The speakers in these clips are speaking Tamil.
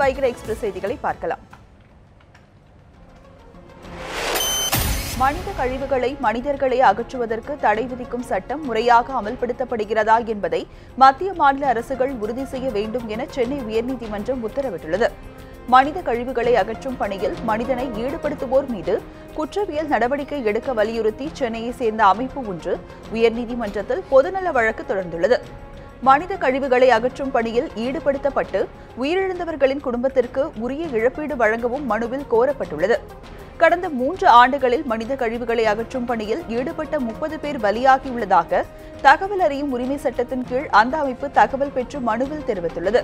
வைகிற எக்ஸ்பிரஸ் செய்திகளை பார்க்கலாம். மனித கழிவுகளை மனிதர்களே அகற்றுவதற்கு தடை விதிக்கும் சட்டம் முறையாக அமல்படுத்தப்படுகிறதா என்பதை மத்திய மாநில அரசுகள் உறுதி செய்ய வேண்டும் என சென்னை உயர்நீதிமன்றம் உத்தரவிட்டுள்ளது. மனித கழிவுகளை அகற்றும் பணியில் மனிதனை ஈடுபடுத்துவோர் மீது குற்றவியல் நடவடிக்கை எடுக்க வலியுறுத்தி சென்னையை சேர்ந்த அமைப்பு ஒன்று உயர்நீதிமன்றத்தில் பொதுநல வழக்கு தொடர்ந்துள்ளது. மனித கழிவுகளை அகற்றும் பணியில் ஈடுபடுத்தப்பட்டு உயிரிழந்தவர்களின் குடும்பத்திற்கு உரிய இழப்பீடு வழங்கவும் மனுவில் கோரப்பட்டுள்ளது. கடந்த 3 ஆண்டுகளில் மனித கழிவுகளை அகற்றும் பணியில் ஈடுபட்ட 30 பேர் பலியாகியுள்ளதாக தகவல் அறியும் உரிமை சட்டத்தின் கீழ் அந்த அமைப்பு தகவல் பெற்று மனுவில் தெரிவித்துள்ளது.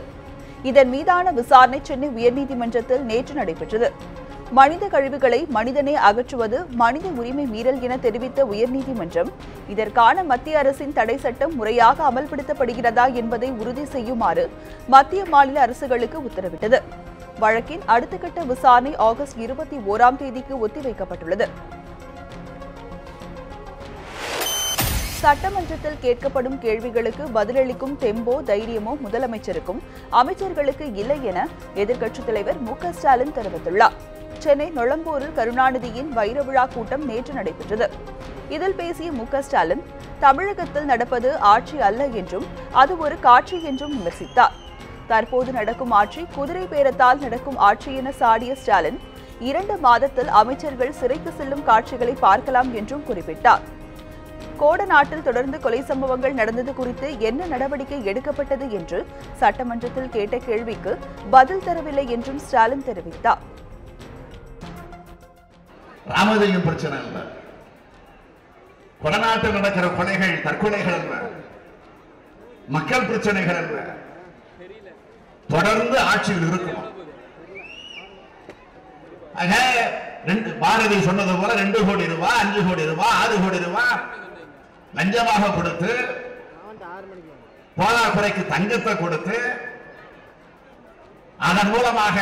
இதன் மீதான விசாரணை சென்னை உயர்நீதிமன்றத்தில் நேற்று நடைபெற்றது. மனித கழிவுகளை மனிதனே அகற்றுவது மனித உரிமை மீறல் என தெரிவித்த உயர்நீதிமன்றம் இதற்கான மத்திய அரசின் தடை சட்டம் முறையாக அமல்படுத்தப்படுகிறதா என்பதை உறுதி செய்யுமாறு மத்திய மாநில அரசுகளுக்கு உத்தரவிட்டது. வழக்கின் அடுத்த கட்ட விசாரணை ஆகஸ்ட் 21ஆம் தேதிக்கு ஒத்திவைக்கப்பட்டுள்ளது. சட்டமன்றத்தில் கேட்கப்படும் கேள்விகளுக்கு பதிலளிக்கும் தெம்போ தைரியமோ முதலமைச்சருக்கும் அமைச்சர்களுக்கு இல்லை என எதிர்க்கட்சித் தலைவர் மு.க. ஸ்டாலின் தெரிவித்துள்ளார். சென்னை நொளம்பூரில் கருணாநிதியின் வைர விழா கூட்டம் நேற்று நடைபெற்றது. இதில் பேசிய மு.க. ஸ்டாலின் தமிழகத்தில் நடப்பது ஆட்சி அல்ல என்றும் அது ஒரு காட்சி என்றும் விமர்சித்தார். தற்போது நடக்கும் ஆட்சி குதிரை பேரத்தால் நடக்கும் ஆட்சி என சாடிய ஸ்டாலின் 2 மாதத்தில் அமைச்சர்கள் சிறைக்கு செல்லும் காட்சிகளை பார்க்கலாம் என்றும் குறிப்பிட்டார். கோடநாட்டில் தொடர்ந்து கொலை சம்பவங்கள் நடந்தது குறித்து என்ன நடவடிக்கை எடுக்கப்பட்டது என்று சட்டமன்றத்தில் கேட்ட கேள்விக்கு பதில் தரவில்லை என்றும் ஸ்டாலின் தெரிவித்தார். ராமதேயம் பிரச்சனை இல்ல, கொடநாட்டில் நடக்கிற கொலைகள் தற்கொலைகள் அல்ல, மக்கள் பிரச்சனைகள் அல்ல, தொடர்ந்து ஆட்சியில் இருக்கும். பாரதி சொன்னது போல 2 கோடி ரூபாய் 5 கோடி ரூபாய் 6 கோடி ரூபாய் லஞ்சமாக கொடுத்து போதாக்குறைக்கு தங்கத்தை கொடுத்து அதன் மூலமாக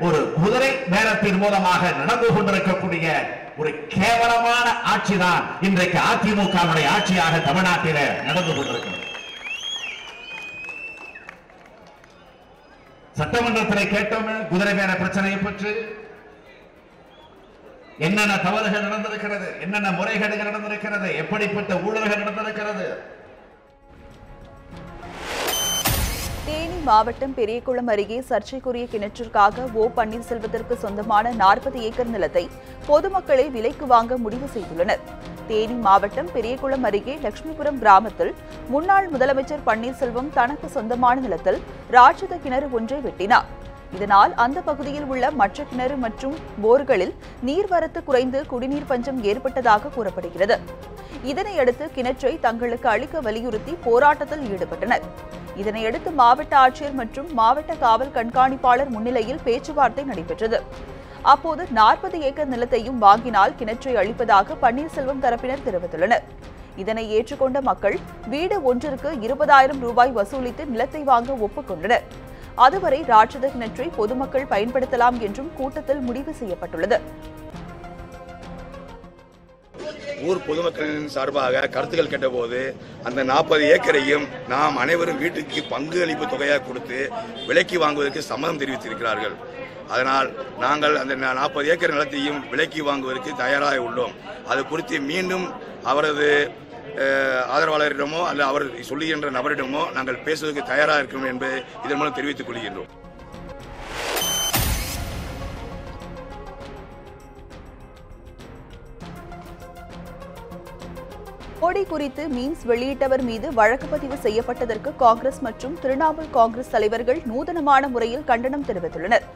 ஒரு குதிரை பேரத்தின் மூலமாக நடந்து கொண்டிருக்கக்கூடிய ஒரு கேவலமான ஆட்சிதான் இன்றைக்கு அதிமுகவுடைய ஆட்சியாக தமிழ்நாட்டில் நடந்து கொண்டிருக்கிறது. சட்டமன்றத்தில் கேட்டோமே குதிரை பேர பிரச்சனையை பற்றி என்னென்ன தவறுகள் நடந்திருக்கிறது, என்னென்ன முறைகேடுகள் நடந்திருக்கிறது, எப்படிப்பட்ட ஊழல்கள் நடந்திருக்கிறது. தேனி மாவட்டம் பெரியகுளம் அருகே சர்ச்சைக்குரிய கிணற்றிற்காக ஓ பன்னீர்செல்வத்திற்கு சொந்தமான 40 ஏக்கர் நிலத்தை பொதுமக்களை விலைக்கு வாங்க முடிவு செய்துள்ளனர். தேனி மாவட்டம் பெரியகுளம் அருகே லட்சுமிபுரம் கிராமத்தில் முன்னாள் முதலமைச்சர் பன்னீர்செல்வம் தனக்கு சொந்தமான நிலத்தில் ராட்சத கிணறு ஒன்றை வெட்டினார். இதனால் அந்த பகுதியில் உள்ள மற்ற கிணறு மற்றும் போர்களில் நீர்வரத்து குறைந்து குடிநீர் பஞ்சம் ஏற்பட்டதாக கூறப்படுகிறது. இதனையடுத்து கிணற்றை தங்களுக்கு அளிக்க வலியுறுத்தி போராட்டத்தில் ஈடுபட்டனர். இதனையடுத்து மாவட்ட ஆட்சியர் மற்றும் மாவட்ட காவல் கண்காணிப்பாளர் முன்னிலையில் பேச்சுவார்த்தை நடைபெற்றது. அப்போது 40 ஏக்கர் நிலத்தையும் வாங்கினால் கிணற்றை அளிப்பதாக பன்னீர்செல்வம் தரப்பினர் தெரிவித்துள்ளனர். இதனை ஏற்றுக்கொண்ட மக்கள் வீடு ஒன்றிற்கு 20,000 ரூபாய் வசூலித்து நிலத்தை வாங்க ஒப்புக்கொண்டனர். அதுவரை ராட்சத கிணற்றை பொதுமக்கள் பயன்படுத்தலாம் என்றும் கூட்டத்தில் முடிவு செய்யப்பட்டுள்ளது. ஊர் பொதுமக்களின் சார்பாக கருத்துக்கள் கேட்டபோது அந்த 40 ஏக்கரையும் நாம் அனைவரும் வீட்டுக்கு பங்கு அளிப்பு தொகையாக கொடுத்து விலைக்கு வாங்குவதற்கு சம்மதம் தெரிவித்திருக்கிறார்கள். அதனால் நாங்கள் அந்த 40 ஏக்கர் நிலத்தையும் விலைக்கு வாங்குவதற்கு தயாராக உள்ளோம். அது குறித்து மீண்டும் அவரது ஆதரவாளரிடமோ அல்ல அவர் சொல்லுகின்ற நபரிடமோ நாங்கள் பேசுவதற்கு தயாராக இருக்கிறோம் என்பதை இதன் மூலம் தெரிவித்துக் கொள்கின்றோம். மோடி குறித்து மீம்ஸ் வெளியிட்டவர் மீது வழக்கு பதிவு செய்யப்பட்டதற்கு காங்கிரஸ் மற்றும் திரிணாமுல் காங்கிரஸ் தலைவர்கள் நூதனமான முறையில் கண்டனம் தெரிவித்துள்ளனர்.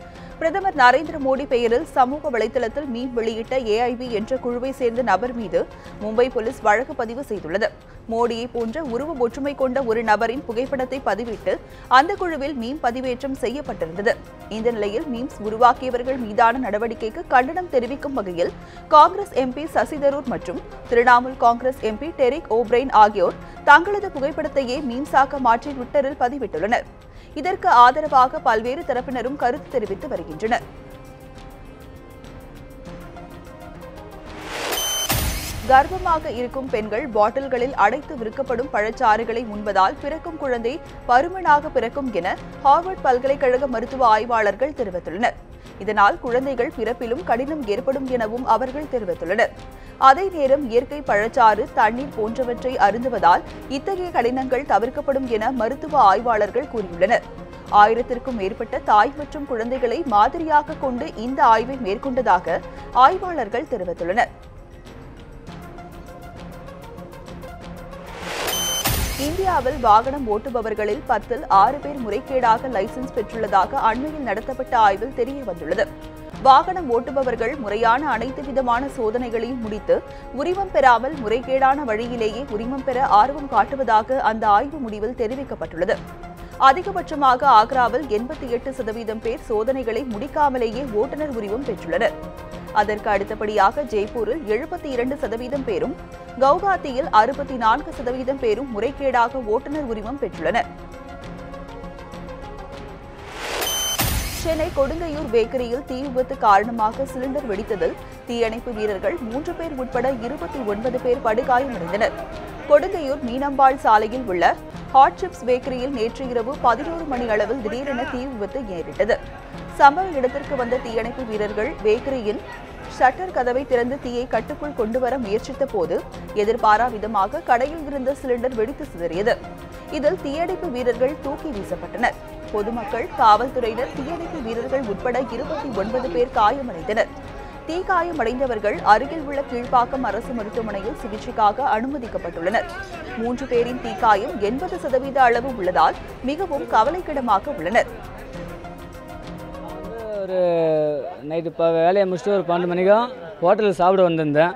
பிரதமர் நரேந்திர மோடி பெயரில் சமூக வலைதளத்தில் மீம் வெளியிட்ட ஏஐபி என்ற குழுவை சேர்ந்த நபர் மீது மும்பை போலீஸ் வழக்கு பதிவு செய்துள்ளது. மோடியை போன்ற உருவ ஒற்றுமை கொண்ட ஒரு நபரின் புகைப்படத்தை பதிவிட்டு அந்த குழுவில் மீம் பதிவேற்றம் செய்யப்பட்டிருந்தது. இந்த நிலையில் மீம்ஸ் உருவாக்கியவர்கள் மீதான நடவடிக்கைக்கு கண்டனம் தெரிவிக்கும் வகையில் காங்கிரஸ் எம்பி சசி தரூர் மற்றும் Trinamool Congress MP Derek O'Brien ஆகியோர் தங்களது புகைப்படத்தையே மீம்ஸாக மாற்றி ட்விட்டரில் பதிவிட்டுள்ளனர். இதற்கு ஆதரவாக பல்வேறு தரப்பினரும் கருத்து தெரிவித்து வருகின்றனர். கர்ப்பமாக இருக்கும் பெண்கள் பாட்டில்களில் அடைத்து விற்கப்படும் பழச்சாறுகளை உண்பதால் பிறக்கும் குழந்தை பருமனாக பிறக்கும் என ஹார்வர்ட் பல்கலைக்கழக மருத்துவ ஆய்வாளர்கள் தெரிவித்துள்ளனர். இதனால் குழந்தைகள் பிறப்பிலும் கடினம் ஏற்படும் எனவும் அவர்கள் தெரிவித்துள்ளனர். அதே நேரம் இயற்கை பழச்சாறு, தண்ணீர் போன்றவற்றை அருந்துவதால் இத்தகைய கடினங்கள் தவிர்க்கப்படும் என மருத்துவ ஆய்வாளர்கள் கூறியுள்ளனர். 1000க்கும் மேற்பட்ட தாய் மற்றும் குழந்தைகளை மாதிரியாக கொண்டு இந்த ஆய்வை மேற்கொண்டதாக ஆய்வாளர்கள் தெரிவித்துள்ளனர். இந்தியாவில் வாகனம் ஓட்டுபவர்களில் 10ல் 6 பேர் முறைகேடாக லைசென்ஸ் பெற்றுள்ளதாக அண்மையில் நடத்தப்பட்ட ஆய்வில் தெரியவந்துள்ளது. வாகனம் ஓட்டுபவர்கள் முறையான அனைத்து விதமான சோதனைகளையும் முடித்து உரிமம் பெறாமல் முறைகேடான வழியிலேயே உரிமம் பெற ஆர்வம் காட்டுவதாக அந்த ஆய்வு முடிவில் தெரிவிக்கப்பட்டுள்ளது. அதிகபட்சமாக ஆக்ராவில் 88% பேர் சோதனைகளை முடிக்காமலேயே ஓட்டுநர் உரிமம் பெற்றுள்ளனர். அதற்கு அடுத்தபடியாக ஜெய்ப்பூரில் 72% பேரும், கவுகாத்தியில் 64% பேரும் முறைகேடாக ஓட்டுநர் உரிமம் பெற்றுள்ளனர். சென்னை கொடுங்கையூர் பேக்கரியில் தீ விபத்து காரணமாக சிலிண்டர் வெடித்ததில் தீயணைப்பு வீரர்கள் 3 பேர் உட்பட 29 பேர் படுகாயமடைந்தனர். கொடுங்கையூர் மீனம்பாள் சாலையில் உள்ள ஹாட் சிப்ஸ் பேக்கரியில் நேற்று இரவு 11 மணி அளவில் திடீரென தீ விபத்து நேரிட்டது. சம்பவ இடத்திற்கு வந்த தீயணைப்பு வீரர்கள் பேக்கரியின் ஷட்டர் கதவை திறந்து தீயை கட்டுக்குள் கொண்டுவர முயற்சித்த போது எதிர்பாரா விதமாக கடையில் இருந்த சிலிண்டர் வெடித்து சிதறியது. இதில் தீயணைப்பு வீரர்கள் தூக்கி வீசப்பட்டனர். பொதுமக்கள், காவல்துறையினர், தீயணைப்பு வீரர்கள் உட்பட 29 பேர் காயமடைந்தனர். தீக்காயமடைந்தவர்கள் அருகில் உள்ள கீழ்ப்பாக்கம் அரசு மருத்துவமனையில் சிகிச்சைக்காக அனுமதிக்கப்பட்டுள்ளனர். 3 பேரின் தீக்காயம் 80% அளவு உள்ளதால் மிகவும் கவலைக்கிடமாக உள்ளனர். ஒரு நைட்டு வேலையை முடிச்சுட்டு ஒரு 12 மணிக்கும் ஹோட்டலில் சாப்பிட வந்திருந்தேன்.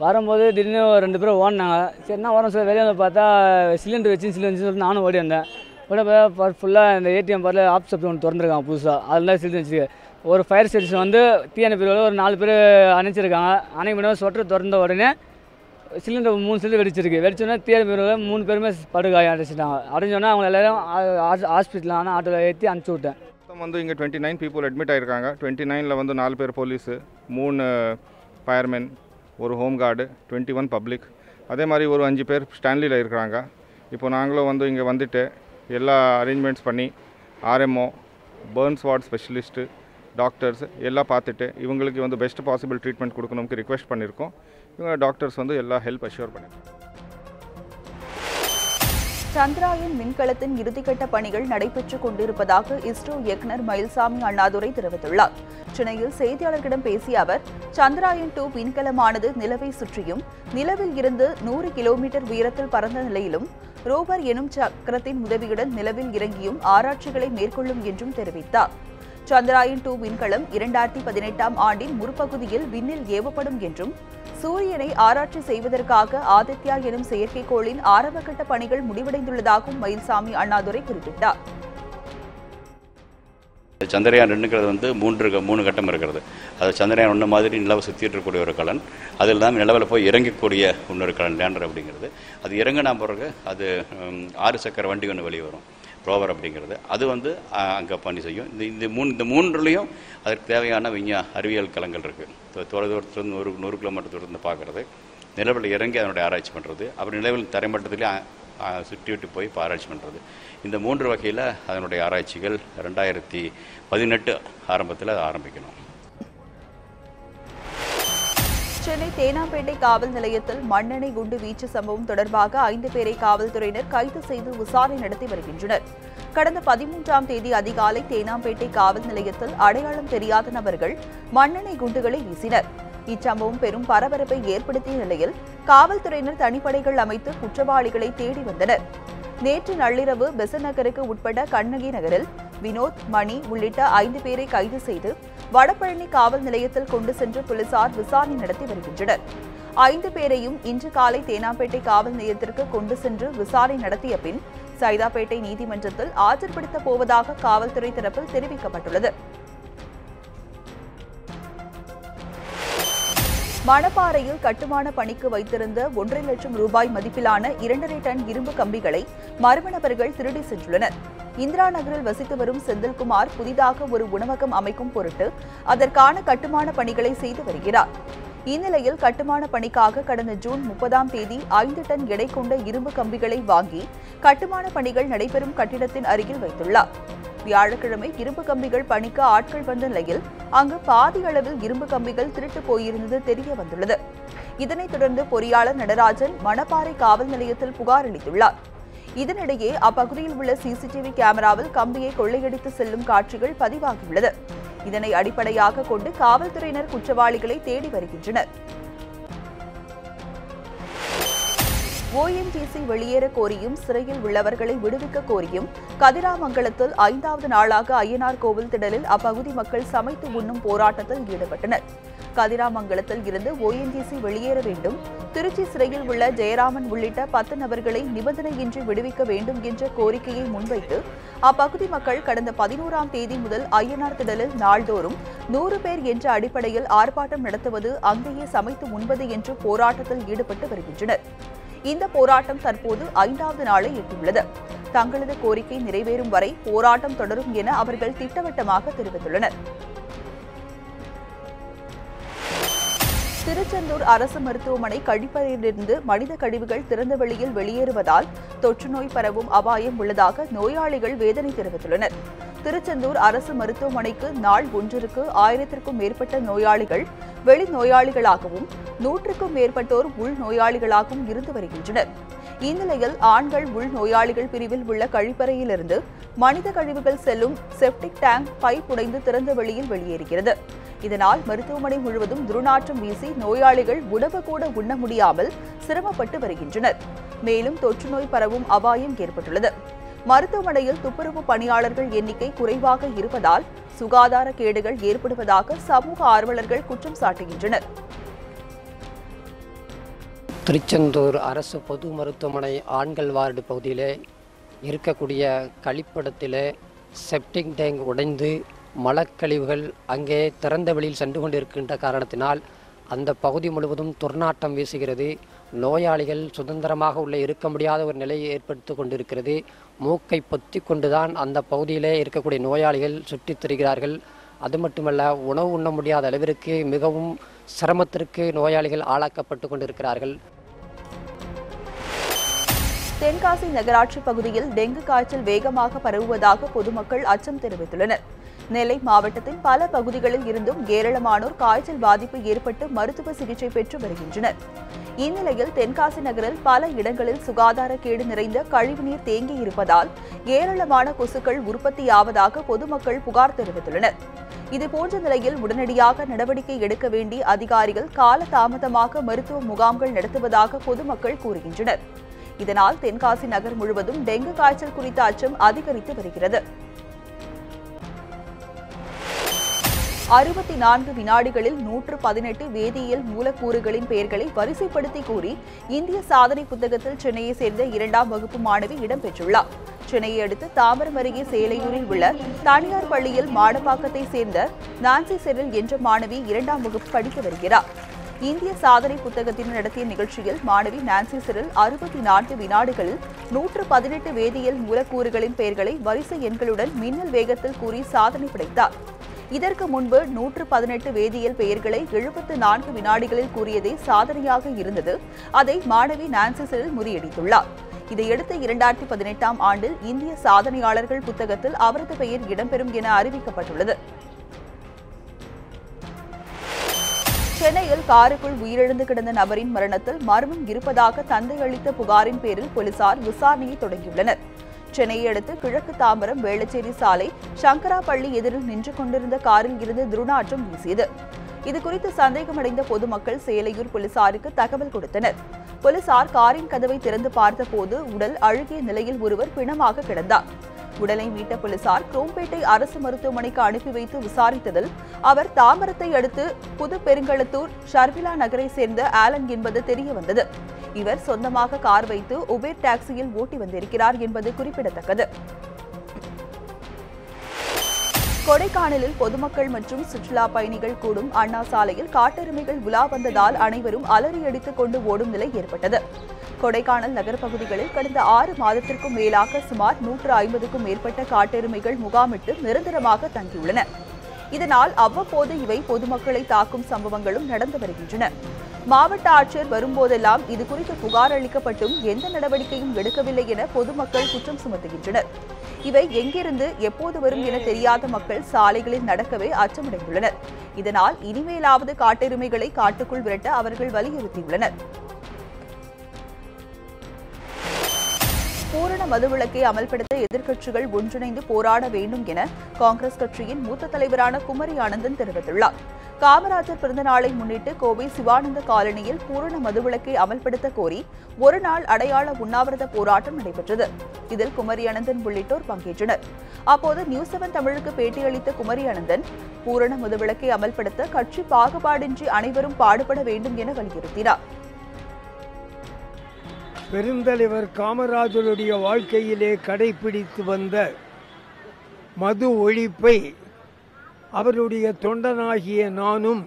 வரும்போது திடீர்னு 2 பேரும் ஓடினாங்க. சரினா ஓரம் சொல்லி வெளியே வந்து பார்த்தா சிலிண்டர் வச்சு சொல்லிட்டு நானும் ஓடி வந்தேன். ஓட ஃபுல்லாக இந்த ஏடிஎம் பார்ல ஆப்ஷன் ஒன்று திறந்துருக்காங்க புதுசாக. அதில் சிலிண்டர் வச்சு ஒரு ஃபயர் ஸ்டேஷன் வந்து தீயணைப்பு ஒரு 4 பேர் அணைச்சிருக்காங்க. அணைக்க முடியாது சொட்டர் திறந்த உடனே சிலிண்டர் 3 சிலிண்டர் வெடிச்சிருக்கு. வெடிச்சோடனே தீயணைப்பு 3 பேருமே படுகாயம் அடைச்சிட்டாங்க. அடைஞ்சோன்னா அவங்க எல்லோரும் ஹாஸ்பிட்டலில் ஆனால் ஆட்டோவில் ஏற்றி அனுப்பிச்சி விட்டேன். வந்து இங்கே 29 பீப்புள் அட்மிட் ஆகிருக்காங்க. 29ல் வந்து 4 பேர் போலீஸு, 3 ஃபயர்மேன், ஒரு ஹோம் கார்டு, 21 பப்ளிக், அதே மாதிரி ஒரு 5 பேர் ஸ்டான்லியில் இருக்கிறாங்க. இப்போ நாங்களும் வந்து இங்கே வந்துட்டு எல்லா அரேஞ்ச்மெண்ட்ஸ் பண்ணி RMO, Burns ward specialist, doctors எல்லாம் பார்த்துட்டு இவங்களுக்கு வந்து பெஸ்ட் பாசிபிள் ட்ரீட்மெண்ட் கொடுக்கணும்னு ரிக்வெஸ்ட் பண்ணியிருக்கோம். இவங்க டாக்டர்ஸ் வந்து எல்லா ஹெல்ப் அஷ்யூர் பண்ணியிருக்கோம். சந்திராயன் விண்கலத்தின் இறுதிக்கட்ட பணிகள் நடைபெற்றுக் கொண்டிருப்பதாக இஸ்ரோ இயக்குநர் மயில்சாமி அண்ணாதுரை தெரிவித்துள்ளார். சென்னையில் செய்தியாளர்களிடம் பேசிய அவர், சந்திராயன் 2 விண்கலமானது நிலவை சுற்றியும் நிலவில் இருந்து 100 கிலோமீட்டர் உயரத்தில் பறந்த நிலையிலும் ரோவர் எனும் சக்கரத்தின் உதவியுடன் நிலவில் இறங்கியும் ஆராய்ச்சிகளை மேற்கொள்ளும் என்றும் தெரிவித்தார். சந்திராயன் 2 விண்கலம் 2018ஆம் ஆண்டின் முற்பகுதியில் விண்ணில் ஏவப்படும் என்றும், சூரியனை ஆராய்ச்சி செய்வதற்காக ஆதித்யா எனும் செயற்கைக்கோளின் ஆரம்பகட்ட பணிகள் முடிவடைந்துள்ளதாகவும் மயில்சாமி அண்ணாதுரை குறிப்பிட்டார். சந்திரயான் 2ங்கிறது வந்து 3 கட்டம் இருக்கிறது. அது சந்திரயான் 1 மாதிரி நிலவை சுற்றிட்டு இருக்கக்கூடிய ஒரு கலன். அது இல்லாமல் நிலவில் போய் இறங்கக்கூடிய இன்னொரு கலன் லேண்டர் அப்படிங்கிறது. அது இறங்கினா பிறகு அது 6 சக்கர வண்டி ஒன்று வெளியே வரும், ரோவர் அப்படிங்கிறது. அது வந்து அங்கே பணி செய்யும். இந்த மூன்றுலேயும் அதற்கு தேவையான அறிவியல் களங்கள் இருக்குது. தூரத்திலிருந்து 100 கிலோமீட்டர் தூரத்தில் பார்க்குறது, நிலவில் இறங்கி அதனுடைய ஆராய்ச்சி பண்ணுறது, அப்புறம் நிலவில் தரைமட்டத்திலே சுற்றி விட்டு போய் இப்போ ஆராய்ச்சி பண்ணுறது. இந்த 3 வகையில் அதனுடைய ஆராய்ச்சிகள் 2018 ஆரம்பத்தில் ஆரம்பிக்கணும். சென்னை தேனாம்பேட்டை காவல் நிலையத்தில் மண்ணெண்ணெய் குண்டு வீச்சு சம்பவம் தொடர்பாக 5 பேரை காவல்துறையினர் கைது செய்து விசாரணை நடத்தி வருகின்றனர். கடந்த 13ஆம் தேதி அதிகாலை தேனாம்பேட்டை காவல் நிலையத்தில் அடையாளம் தெரியாத நபர்கள் மண்ணெண்ணெய் குண்டுகளை வீசினர். இச்சம்பவம் பெரும் பரபரப்பை ஏற்படுத்திய நிலையில் காவல்துறையினர் தனிப்படைகள் அமைத்து குற்றவாளிகளை தேடி வந்தனர். நேற்று நள்ளிரவு பெசன் நகருக்கு உட்பட்ட கண்ணகி நகரில் வினோத், மணி உள்ளிட்ட 5 பேரை கைது செய்து வடபழனி காவல் நிலையத்தில் கொண்டு சென்று போலீசார் விசாரணை நடத்தி வருகின்றனர். 5 பேரையும் இன்று காலை தேனாம்பேட்டை காவல் நிலையத்திற்கு கொண்டு சென்று விசாரணை நடத்திய பின் சைதாப்பேட்டை நீதிமன்றத்தில் ஆஜர்படுத்தப் போவதாக காவல்துறை தரப்பில் தெரிவிக்கப்பட்டுள்ளது. மணப்பாறையில் கட்டுமான பணிக்கு வைத்திருந்த 1.5 லட்சம் ரூபாய் மதிப்பிலான 2.5 டன் இரும்பு கம்பிகளை மர்ம நபர்கள் திருடி சென்றுள்ளனர். இந்திரா நகரில் வசித்து வரும் செந்தில்குமார் புதிதாக ஒரு உணவகம் அமைக்கும் பொருட்டு அதற்கான கட்டுமான பணிகளை செய்து வருகிறார். இந்நிலையில் கட்டுமான பணிக்காக கடந்த ஜூன் 30ஆம் தேதி 5 டன் எடை கொண்ட இரும்பு கம்பிகளை வாங்கி கட்டுமான பணிகள் நடைபெறும் கட்டிடத்தின் அருகில் வைத்துள்ளார். வியாழக்கிழமை இரும்பு கம்பிகள் பணிக்கு ஆட்கள் வந்த நிலையில் அங்கு பாதி அளவில் இரும்பு கம்பிகள் திருட்டு போயிருந்தது தெரிய வந்துள்ளது. இதனைத் தொடர்ந்து பொறியாளர் நடராஜன் மணப்பாறை காவல் நிலையத்தில் புகார் அளித்துள்ளார். இதனிடையே அப்பகுதியில் உள்ள சிசிடிவி கேமராவில் கம்பியை கொள்ளையடித்து செல்லும் காட்சிகள் பதிவாகியுள்ளது. இதனை அடிப்படையாக கொண்டு காவல்துறையினர் குற்றவாளிகளை தேடி வருகின்றனர். ONGC வெளியேற கோரியும் சிறையில் உள்ளவர்களை விடுவிக்க கோரியும் கதிராமங்கலத்தில் 5வது நாளாக அய்யனார் கோவில் திடலில் அப்பகுதி மக்கள் சமைத்து உண்ணும் போராட்டத்தில் ஈடுபட்டனர். கதிராமங்கலத்தில் இருந்து ONGC வெளியேற வேண்டும், திருச்சி சிறையில் உள்ள ஜெயராமன் உள்ளிட்ட 10 நபர்களை நிபந்தனையின்றி விடுவிக்க வேண்டும் என்ற கோரிக்கையை முன்வைத்து அப்பகுதி மக்கள் கடந்த 11ஆம் தேதி முதல் அய்யனார் திடலில் நாள்தோறும் 100 பேர் என்ற அடிப்படையில் ஆர்ப்பாட்டம் நடத்துவது, அங்கேயே சமைத்து உண்பது என்று போராட்டத்தில் ஈடுபட்டு வருகின்றனர். இந்த போராட்டம் தற்போது 5வது நாளை எட்டியுள்ளது. தங்களது கோரிக்கை நிறைவேறும் வரை போராட்டம் தொடரும் என அவர்கள் திட்டவட்டமாக தெரிவித்துள்ளனர். திருச்செந்தூர் அரசு மருத்துவமனை கழிப்பறையிலிருந்து மனித கழிவுகள் திறந்த வெளியில் வெளியேறுவதால் தொற்றுநோய் பரவும் அபாயம் உள்ளதாக நோயாளிகள் வேதனை தெரிவித்துள்ளனர். திருச்செந்தூர் அரசு மருத்துவமனைக்கு நாள் ஒன்றிற்கு 1000க்கும் மேற்பட்ட நோயாளிகள் வெளி நோயாளிகளாகவும் 100க்கும் மேற்பட்டோர் உள் நோயாளிகளாகவும் இருந்து வருகின்றனர். இந்நிலையில் ஆண்கள் உள் நோயாளிகள் பிரிவில் உள்ள கழிப்பறையிலிருந்து மனித கழிவுகள் செல்லும் செப்டிக் டேங்க் பைப் உடைந்து திறந்த வெளியில் வெளியேறுகிறது. இதனால் மருத்துவமனை முழுவதும் துர்நாற்றம் வீசி நோயாளிகள் உணவு கூட உண்ண முடியாமல் சிரமப்பட்டு வருகின்றனர். மேலும் தொற்றுநோய் பரவும் அபாயம் ஏற்பட்டுள்ளது. மருத்துவமனையில் துப்புரவு பணியாளர்கள் எண்ணிக்கை குறைவாக இருப்பதால் சுகாதார கேடுகள் ஏற்படுவதாக சமூக ஆர்வலர்கள் குற்றம் சாட்டுகின்றனர். திருச்செந்தூர் அரசு பொது மருத்துவமனை ஆண்கள் வார்டு பகுதியிலே இருக்கக்கூடிய கழிப்பிடத்திலே செப்டிக் டேங்க் உடைந்து மலக்கழிவுகள் அங்கே திறந்த வெளியில் சென்று கொண்டிருக்கின்ற காரணத்தினால் அந்த பகுதி முழுவதும் துர்நாற்றம் வீசுகிறது. நோயாளிகள் சுதந்திரமாக உள்ளே இருக்க முடியாத ஒரு நிலையை ஏற்படுத்தி கொண்டிருக்கிறது. மூக்கை பொத்தி கொண்டுதான் அந்த பகுதியிலே இருக்கக்கூடிய நோயாளிகள் சுற்றித் திரிகிறார்கள். அது மட்டுமல்ல, உணவு உண்ண முடியாத அளவிற்கு மிகவும் சிரமத்திற்கு நோயாளிகள் ஆளாக்கப்பட்டு கொண்டிருக்கிறார்கள். தென்காசி நகராட்சி பகுதியில் டெங்கு காய்ச்சல் வேகமாக பரவுவதாக பொதுமக்கள் அச்சம் தெரிவித்துள்ளனர். நெல்லை மாவட்டத்தின் பல பகுதிகளில் இருந்தும் ஏராளமானோர் காய்ச்சல் பாதிப்பு ஏற்பட்டு மருத்துவ சிகிச்சை பெற்று வருகின்றனர். இந்நிலையில் தென்காசி நகரில் பல இடங்களில் சுகாதார கேடு நிறைந்த கழிவுநீர் தேங்கி இருப்பதால் ஏராளமான கொசுக்கள் உற்பத்தியாவதாக பொதுமக்கள் புகார் தெரிவித்துள்ளனர். இதுபோன்ற நிலையில் உடனடியாக நடவடிக்கை எடுக்க வேண்டி அதிகாரிகள் காலதாமதமாக மருத்துவ முகாம்கள் நடத்துவதாக பொதுமக்கள் கூறுகின்றனர். இதனால் தென்காசி நகர் முழுவதும் டெங்கு காய்ச்சல் குறித்த அச்சம் அதிகரித்து வருகிறது. 64 வினாடிகளில் 118 வேதியியல் மூலக்கூறுகளின் பெயர்களை வரிசைப்படுத்தி கூறி இந்திய சாதனை புத்தகத்தில் சென்னையை சேர்ந்த 2ஆம் வகுப்பு மாணவி இடம்பெற்றுள்ளார். சென்னையை அடுத்து தாம்பரம் அருகே சேலையூரில் உள்ள தனியார் பள்ளியில் மாடப்பாக்கத்தை சேர்ந்த நான்சி செரில் என்ற மாணவி 2ஆம் வகுப்பு படித்து வருகிறார். இந்திய சாதனை புத்தகத்தின் நடத்திய நிகழ்ச்சியில் மாணவி நான்சி செரில் 64 வினாடிகளில் 118 வேதியியல் மூலக்கூறுகளின் பெயர்களை வரிசை எண்களுடன் மின்னல் வேகத்தில் கூறி சாதனை படைத்தார். இதற்கு முன்பு 118 வேதியியல் பெயர்களை 74 வினாடிகளில் கூறியதே சாதனையாக இருந்தது. அதை மாணவி நான்சி செரில் முறியடித்துள்ளார். இதையடுத்து 2018ஆம் ஆண்டில் இந்திய சாதனையாளர்கள் புத்தகத்தில் அவரது பெயர் இடம்பெறும் என அறிவிக்கப்பட்டுள்ளது. சென்னையில் காருக்குள் உயிரிழந்து கிடந்த நபரின் மரணத்தில் மர்மம் இருப்பதாக தந்தை அளித்த புகாரின் பேரில் போலீசார் விசாரணையை தொடங்கியுள்ளனர். சென்னையை அடுத்து கிழக்கு தாம்பரம் வேளச்சேரி சாலை சங்கராப்பள்ளி எதிரில் நின்று கொண்டிருந்த காரில் இருந்து துர்நாற்றம் வீசியது. இதுகுறித்து சந்தேகமடைந்த பொதுமக்கள் சேலையூர் போலீசாருக்கு தகவல் கொடுத்தனர். போலீசார் காரின் கதவை திறந்து பார்த்தபோது உடல் அழுகிய நிலையில் ஒருவர் பிணமாக கிடந்தார். உடலை மீட்ட போலீசார் குரோம்பேட்டை அரசு மருத்துவமனைக்கு அனுப்பி வைத்து விசாரித்ததில் அவர் தாம்பரத்தை அடுத்து புது பெருங்களத்தூர் ஷர்விலா நகரை சேர்ந்த ஆலன் என்பது தெரியவந்தது. இவர் சொந்தமாக கார் வைத்து உபேர் டாக்ஸியில் ஓட்டி வந்திருக்கிறார் என்பது குறிப்பிடத்தக்கது. கொடைக்கானலில் பொதுமக்கள் மற்றும் சுற்றுலா பயணிகள் கூடும் அண்ணா சாலையில் காட்டெருமைகள் உலா வந்ததால் அனைவரும் அலறியடித்துக் கொண்டு ஓடும் நிலை ஏற்பட்டது. கொடைக்கானல் நகர் பகுதிகளில் கடந்த 6 மாதத்திற்கும் மேலாக சுமார் 150க்கும் மேற்பட்ட காட்டெருமைகள் முகாமிட்டு நிரந்தரமாக தங்கியுள்ளன. இதனால் அவ்வப்போது இவை பொதுமக்களை தாக்கும் சம்பவங்களும் நடந்து வருகின்றன. மாவட்ட ஆட்சியர் வரும்போதெல்லாம் இது குறித்து புகார் அளிக்கப்பட்டும் எந்த நடவடிக்கையும் எடுக்கவில்லை என பொதுமக்கள் குற்றம் சுமத்துகின்றனர். இவை எங்கிருந்து எப்போது வரும் என தெரியாத மக்கள் சாலைகளில் நடக்கவே அச்சமடைந்துள்ளனர். இதனால் இனிமேலாவது காட்டெருமைகளை காட்டுக்குள் விரட்ட அவர்கள் வலியுறுத்தியுள்ளனர். பூரண மதுவிலக்கை அமல்படுத்த எதிர்க்கட்சிகள் ஒன்றிணைந்து போராட வேண்டும் என காங்கிரஸ் கட்சியின் மூத்த தலைவரான குமரி ஆனந்தன் தெரிவித்துள்ளார். காமராஜர் பிறந்த நாளை முன்னிட்டு கோவை சிவானந்த காலனியில் பூரண மதுவிலக்கை அமல்படுத்த கோரி ஒருநாள் அடையாள உண்ணாவிரத போராட்டம் நடைபெற்றது. இதில் குமரி அனந்தன் உள்ளிட்டோர் பங்கேற்றனர். அப்போது நியூஸ் 7 தமிழுக்கு பேட்டியளித்த குமரி அனந்தன் பூரண மதுவிலக்கை அமல்படுத்த கட்சி பாகுபாடின்றி அனைவரும் பாடுபட வேண்டும் என வலியுறுத்தினார். பெருந்தலைவர் காமராஜருடைய வாழ்க்கையிலே கடைபிடித்து வந்த மது ஒழிப்பை அவருடைய தொண்டனாகிய நானும்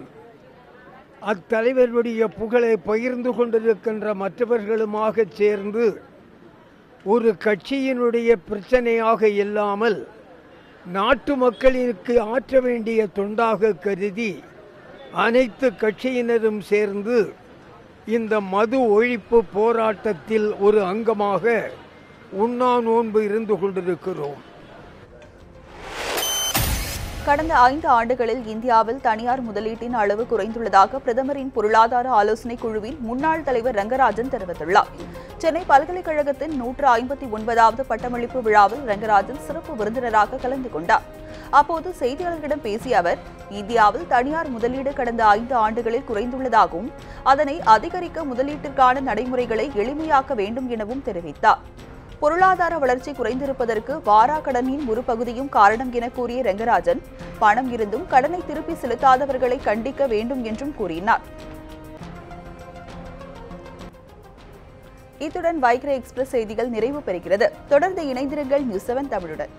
அத்தலைவருடைய புகழை பகிர்ந்து கொண்டிருக்கின்ற மற்றவர்களுமாக சேர்ந்து ஒரு கட்சியினுடைய பிரச்சனையாக இல்லாமல் நாட்டு மக்களுக்கு ஆற்ற வேண்டிய தொண்டாக கருதி அனைத்து கட்சியினரும் சேர்ந்து இந்த மது ஒழிப்பு போராட்டத்தில் ஒரு அங்கமாக உண்ணா நோன்பு இருந்து கொண்டிருக்கிறோம். கடந்த 5 ஆண்டுகளில் இந்தியாவில் தனியார் முதலீட்டின் அளவு குறைந்துள்ளதாக பிரதமரின் பொருளாதார ஆலோசனைக் குழுவின் முன்னாள் தலைவர் ரங்கராஜன் தெரிவித்துள்ளார். சென்னை பல்கலைக்கழகத்தின் 159வது பட்டமளிப்பு விழாவில் ரங்கராஜன் சிறப்பு விருந்தினராக கலந்து கொண்டார். அப்போது செய்தியாளர்களிடம் பேசிய அவர், இந்தியாவில் தனியார் முதலீடு கடந்த 5 ஆண்டுகளில் குறைந்துள்ளதாகவும் அதனை அதிகரிக்க முதலீட்டிற்கான நடைமுறைகளை எளிமையாக்க வேண்டும் எனவும் தெரிவித்தார். பொருளாதார வளர்ச்சி குறைந்திருப்பதற்கு வாராக்கடனின் ஒரு பகுதியும் காரணம் என கூறிய ரங்கராஜன், பணம் இருந்தும் கடனை திருப்பி செலுத்தாதவர்களை கண்டிக்க வேண்டும் என்றும் கூறினார். இத்துடன் வைகரை எக்ஸ்பிரஸ் செய்திகள் நிறைவு பெறுகிறது. தொடர்ந்து இணைந்திருங்கள் நியூஸ் 7 தமிழுடன்.